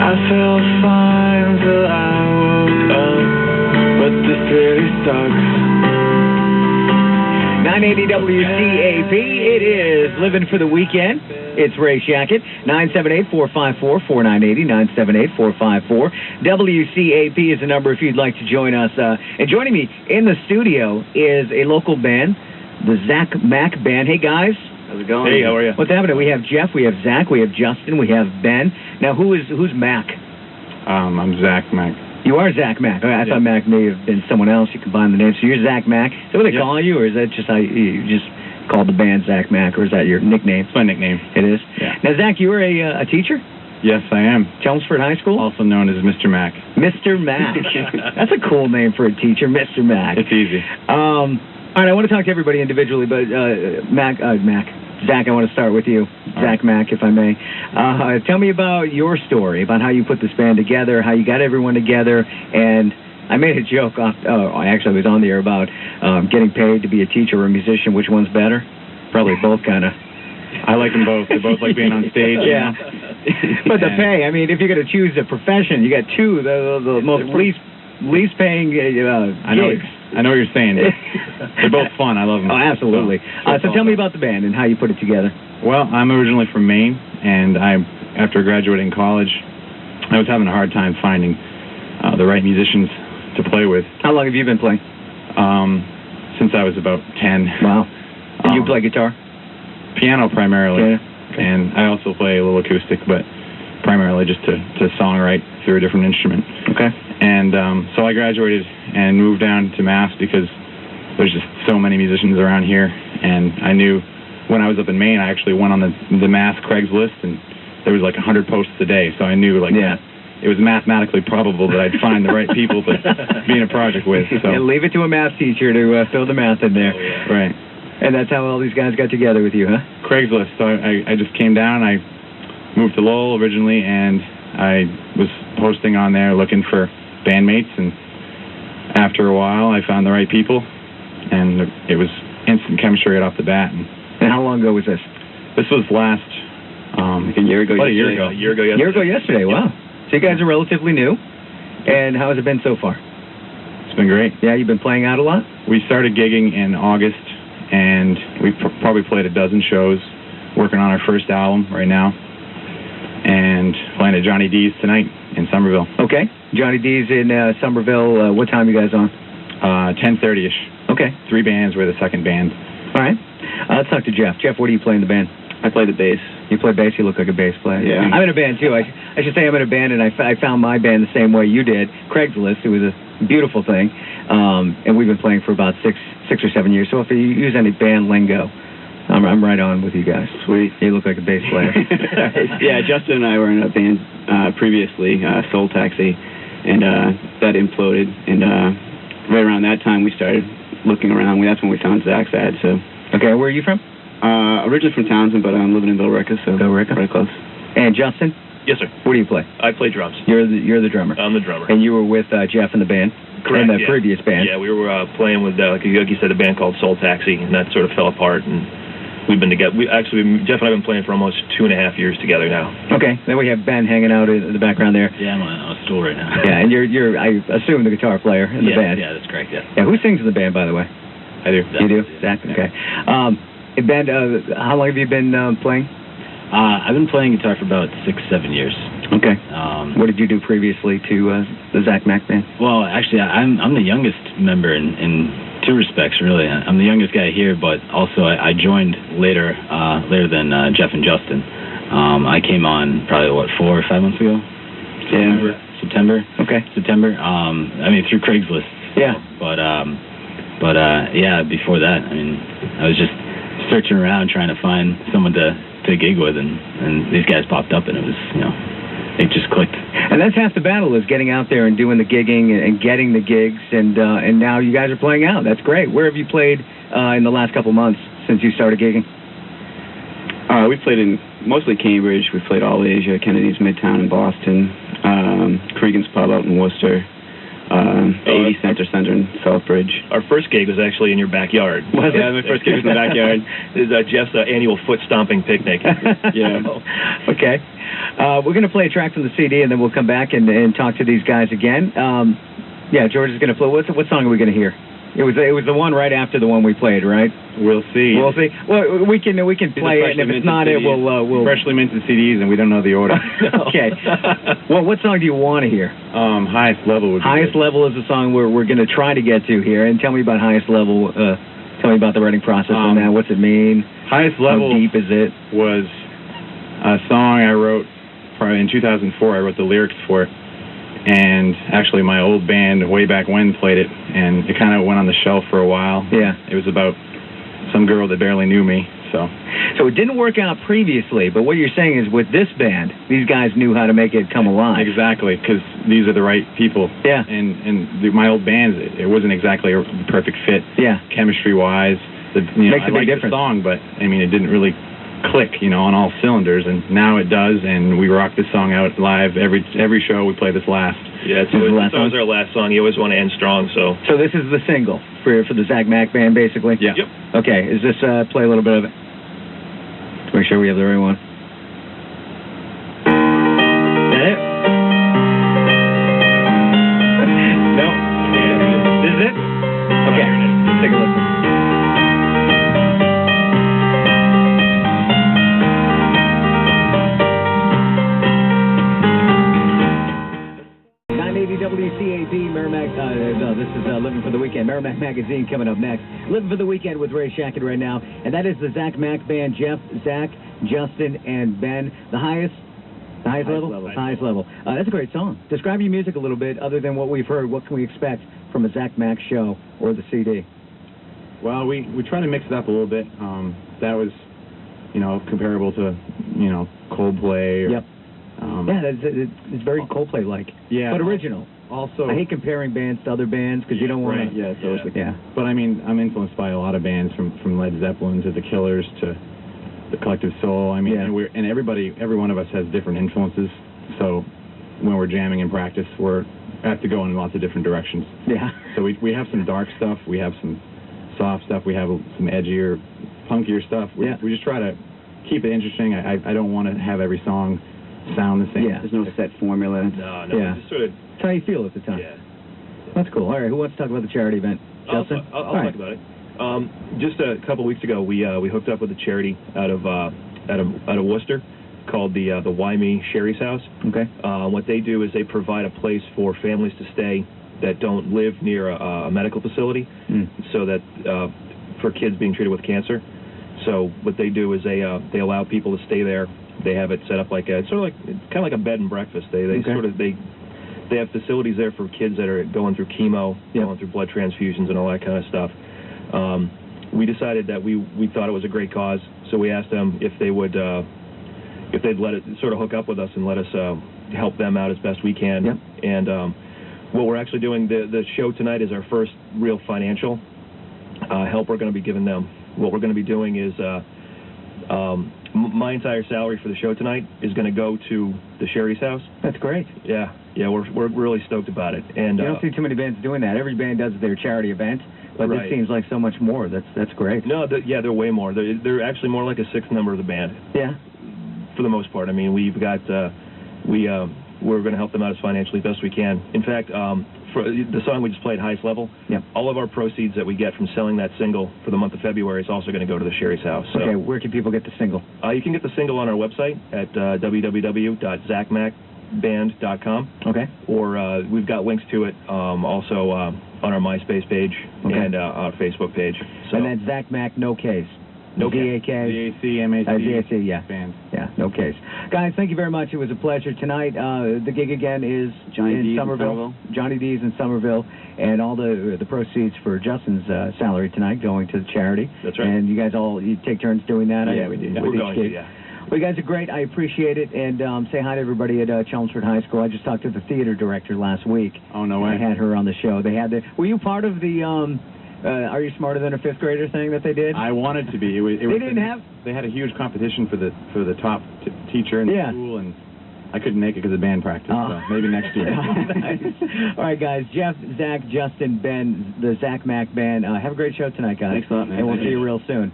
I felt fine till I woke up, but this really sucks. 980 WCAP, it is Living for the Weekend. It's Ray Shackett, 978-454-4980, 978-454. WCAP is the number if you'd like to join us. And joining me in the studio is a local band, the Zach Mack Band. Hey, guys. How's it going? Hey, how are you? What's happening? We have Jeff, we have Zach, we have Justin, we have Ben. Now, who's Mack? I'm Zach Mack. You are Zach Mack. I thought Mack may have been someone else. You combine the names. So you're Zach Mack. Is that what they call you, or is that just how you just called the band Zach Mack, or is that your nickname? It's my nickname. It is? Yeah. Now, Zach, you were a teacher? Yes, I am. Chelmsford High School? Also known as Mr. Mack. Mr. Mack. That's a cool name for a teacher, Mr. Mack. It's easy. All right, I want to talk to everybody individually, but Zach, I want to start with you. Zach Mack, if I may. Tell me about your story, about how you put this band together, how you got everyone together, and I made a joke actually I was on the air about getting paid to be a teacher or a musician. Which one's better? Probably both, kind of. I like them both. They both like being on stage. Yeah. But the pay, I mean, if you're going to choose a profession, you got two, the most least paying gigs. I know what you're saying. They're both fun. I love them. Oh, absolutely. So tell me about the band and how you put it together. Well, I'm originally from Maine, and after graduating college, I was having a hard time finding the right musicians to play with. How long have you been playing? Since I was about 10. Wow. And you play guitar? Piano primarily. Yeah. Okay. And I also play a little acoustic, but primarily just to songwrite through a different instrument. Okay. And so I graduated and moved down to Mass because there's just so many musicians around here. And I knew when I was up in Maine, I actually went on the Mass Craigslist, and there was like 100 posts a day. So I knew it was mathematically probable that I'd find the right people to be in a project with. So leave it to a math teacher to fill the math in there. Oh, yeah. Right. And that's how all these guys got together with you, huh? Craigslist. So I just came down. I moved to Lowell originally, and I was posting on there looking for bandmates. And after a while, I found the right people, and it was instant chemistry right off the bat. And how long ago was this? This was last like a year ago. About a year ago. A year ago yesterday. Wow. So you guys are relatively new. And how has it been so far? It's been great. Yeah, you've been playing out a lot? We started gigging in August, and we've probably played a dozen shows, working on our first album right now, and playing at Johnny D's tonight in Somerville. Okay. Johnny D's in Somerville. What time you guys on? 10:30-ish. Okay. 3 bands. We're the second band. All right. Let's talk to Jeff. Jeff, what do you play in the band? I play the bass. You play bass? You look like a bass player. Yeah. I'm in a band, too. I should say I'm in a band, and I found my band the same way you did, Craigslist. It was a beautiful thing. And we've been playing for about 6 or 7 years. So if you use any band lingo, I'm right on with you guys. Sweet. You look like a bass player. Yeah, Justin and I were in a band previously, Soul Taxi, and that imploded. And right around that time, we started looking around. That's when we found Zach's ad. So. Okay, where are you from? Originally from Townsend, but I'm living in Billerica, so right close. And Justin? Yes, sir. What do you play? I play drums. You're the drummer. I'm the drummer. And you were with Jeff in the band? Correct, in the previous band? Yeah, we were playing with, like you said, a band called Soul Taxi, and that sort of fell apart, and we've been together. Jeff and I have been playing for almost 2.5 years together now. Okay, then we have Ben hanging out in the background there. Yeah, I'm on a stool right now. Yeah, and you're I assume, the guitar player in the band. Yeah, that's correct, yeah. Yeah, who sings in the band, by the way? I do. You do? Zach? Okay. Ben, how long have you been playing? I've been playing guitar for about 6-7 years. Okay. What did you do previously to the Zach Mack Band? Well, actually, I'm the youngest member in 2 respects, really. I'm the youngest guy here, but also I joined later than Jeff and Justin. I came on probably, 4 or 5 months ago? September. Okay. September. I mean, through Craigslist. Yeah. But yeah, before that, I mean, I was just searching around trying to find someone to gig with, and these guys popped up, and it was, it just clicked. And that's half the battle, is getting out there and doing the gigging and getting the gigs, and now you guys are playing out. That's great. Where have you played in the last couple months since you started gigging? We played in mostly Cambridge. We played All Asia, Kennedy's Midtown in Boston, Cregan's Pub out in Worcester, 80 Center in Southbridge. Our first gig was actually in your backyard. Was it? Yeah, my first gig was in the backyard. This is Jeff's annual foot stomping picnic. Yeah. Okay. We're going to play a track from the CD, and then we'll come back and talk to these guys again. Yeah, George is going to play. What song are we going to hear? It was the one right after the one we played, right? We'll see. We'll see. Well, we can play it, and if it's not CDs. we'll freshly minted CDs, and we don't know the order. Okay. Well, what song do you want to hear? Highest Level would be Highest good. Level is the song we're going to try to get to here, and tell me about Highest Level. Tell me about the writing process on that. What's it mean? Highest Level. How deep is it? Was a song I wrote probably in 2004. I wrote the lyrics for it. And actually, my old band, way back when, played it, and it kind of went on the shelf for a while. Yeah. It was about some girl that barely knew me, so it didn't work out previously, but what you're saying is with this band, these guys knew how to make it come alive. Exactly, because these are the right people. Yeah. My old band, it wasn't exactly a perfect fit. Yeah. Chemistry-wise. Makes a big difference. The song, but, I mean, it didn't really click, on all cylinders, and now it does, and we rock this song out live every show. We play this last. Yeah, so this was our last song. You always want to end strong, so this is the single for the Zach Mac Band, basically. Yeah. Yep. Okay, is this play a little bit of it to make sure we have the right one? Is that it? No. This is it? Okay. Let's take a listen. WCAP, Merrimack, this is Living for the Weekend. Merrimack Magazine coming up next. Living for the Weekend with Ray Shackett right now. And that is the Zach Mac Band. Jeff, Zach, Justin, and Ben. The highest level? Highest level. That's a great song. Describe your music a little bit, other than what we've heard. What can we expect from a Zach Mac show or the CD? Well, we try to mix it up a little bit. That was, comparable to, Coldplay. Yep. It's very Coldplay-like. Yeah. But original. Also, I hate comparing bands to other bands because you don't want to. Right. Yeah. So yeah. But I mean, I'm influenced by a lot of bands from Led Zeppelin to the Killers to the Collective Soul. I mean, and every one of us has different influences. So when we're jamming in practice, we have to go in lots of different directions. Yeah. So we have some dark stuff. We have some soft stuff. We have some edgier, punkier stuff. We just try to keep it interesting. I don't want to have every song sound the same. Yeah. There's no set formula. No. Yeah. Just sort of. That's how you feel at the time. Yeah. That's cool. All right, who wants to talk about the charity event? Justin? I'll talk about it. Just a couple weeks ago, we hooked up with a charity out of Worcester called the Why Me Sherry's House. Okay. What they do is they provide a place for families to stay that don't live near a medical facility, so that for kids being treated with cancer. So what they do is they allow people to stay there. They have it set up like kind of like a bed and breakfast. They have facilities there for kids that are going through chemo, going through blood transfusions, and all that kind of stuff. We decided that we thought it was a great cause, so we asked them if they'd let it sort of hook up with us and let us help them out as best we can. Yep. And what we're actually doing, the show tonight is our first real financial help we're going to be giving them. What we're going to be doing is my entire salary for the show tonight is going to go to the Sherry's House. That's great. Yeah, we're really stoked about it. And you don't see too many bands doing that. Every band does their charity event, but this seems like so much more. That's great. No, they're way more. They're actually more like a sixth member of the band. Yeah. For the most part. I mean, we've got we're going to help them out as financially best we can. In fact, for the song we just played, Highest Level, all of our proceeds that we get from selling that single for the month of February is also going to go to the Sherry's House. So, okay, where can people get the single? You can get the single on our website at www.zacmacband.com. Okay. Or we've got links to it also on our MySpace page and our Facebook page. So. And that's Zach Mac, no case. No Z-A-K. Z-A-C-M-A-C. Z-A-C, yeah. Band. Yeah, no case. Guys, thank you very much. It was a pleasure. Tonight, the gig again is in Somerville. Johnny D's in Somerville. And all the proceeds for Justin's salary tonight going to the charity. That's right. And you guys you take turns doing that? Yeah, we do. We're going to, yeah. Well, you guys are great. I appreciate it. And say hi to everybody at Chelmsford High School. I just talked to the theater director last week. Oh, no way. I had her on the show. Were you part of the... Are you smarter than a fifth grader thing that they did? I wanted to be. They had a huge competition for the top teacher in the school, and I couldn't make it because of band practice. So maybe next year. Nice. All right, guys. Jeff, Zach, Justin, Ben, the Zach Mac Band. Have a great show tonight, guys. Thanks a lot, man. And we'll see you real soon.